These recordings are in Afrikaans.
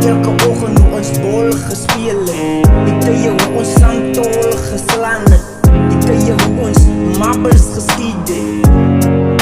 elke oggend hoe ons bol gespeel het. Die tye hoe ons sandtol geslaan het. Die tye hoe ons mappers geskiet het.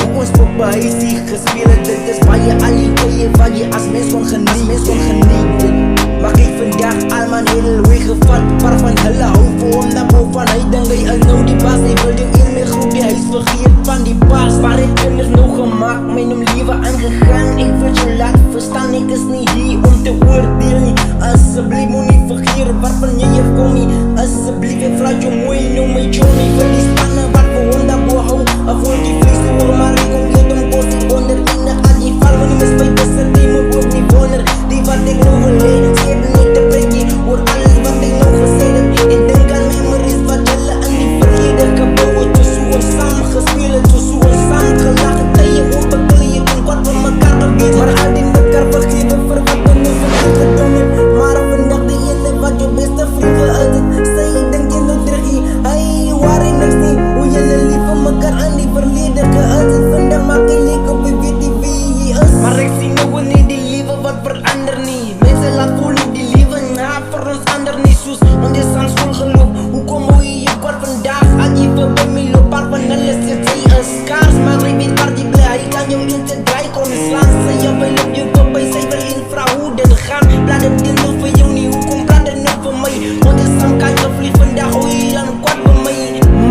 Hoe ons pophuisie gespeel het. Dit is baie al die tye wat jy as mens kon geniet het. Maar kyk vandag al man heel weggevalt. Paar van hulle hou vir hom na boven. Hy dink hy is nou die baas. Hy wil jou een meer groep die huis vergeet van die baas. Waar het kinders nou gemaakt, my om liewe aangegaan. Ek wil jou laat verstaan, ek is nie hier om te oordeel nie. Asseblief moet nie vergeer waarvan jy hier kom nie. Asseblief ek vraag jou mooi, nou my Johnny. Vir die spanne wat vir hom daarbo hou. Afvoer die vlees te hoor, maar ek kom eet om kost die onder. Enig aan die val, want die misbuit is er, die moet ook nie wonder. Die wat ek nou wil heen, sê het nie te breekie. Oor alles wat ek nou gesê het. Ek denk aan memories wat julle in die verlede gebouw het. Toos hoe ons saam gespeel het, toos hoe ons saam gelag het. Tye oorbekel jy kon kwart van mekaar geweet. Maar al die mekaar vergewe vir wat ons nou verkeerd gedoen het. Maar vandag die ene wat jou beste vriend geuit het. Sy denk jy nou terug hier, hy waar hy niks nie. Hoe julle lief vir mekaar in die verlede geuit het. Vandag maak jy leek op jy weet nie wie jy is. Maar ek sien nou nie die liewe wat verander nie. Mense laat voel nie die liewe na vir ons ander nie. Soos want jy sang school geloop. Hoekom hoe jy jou kwart vandag al jy vir by my loop. Paar van hulle sê sy is kaars. Maar hy weet waar jy bly. Hy kan jou in te draai kon slaan. Sy jou by loop jou kop by. Sy wil in vrou hoe dit gaan. Plaat het deel nou vir jou nie. Hoekom praat dit nou vir my? Want jy sang kan jy vlieg vandag. Hoe jy lang kwart vir my.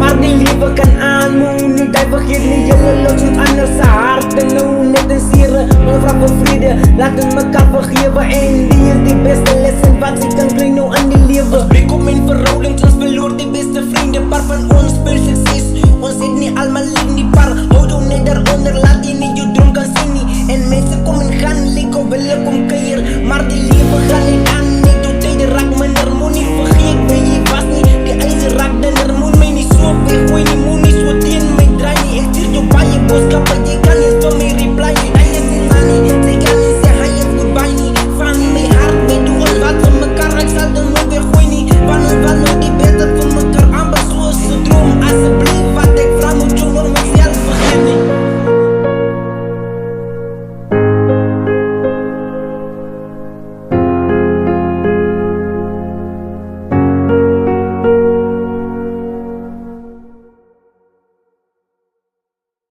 Maar die liewe kan aanmoe nie. Jy vergeet nie. Julle los ons anders sy hart. En nou net in siere. Maar vraag vir vrede. Laat ons mekaar vergewe. En die is die beste lesson wat sy kan kry nou in die lewe. Ons breek op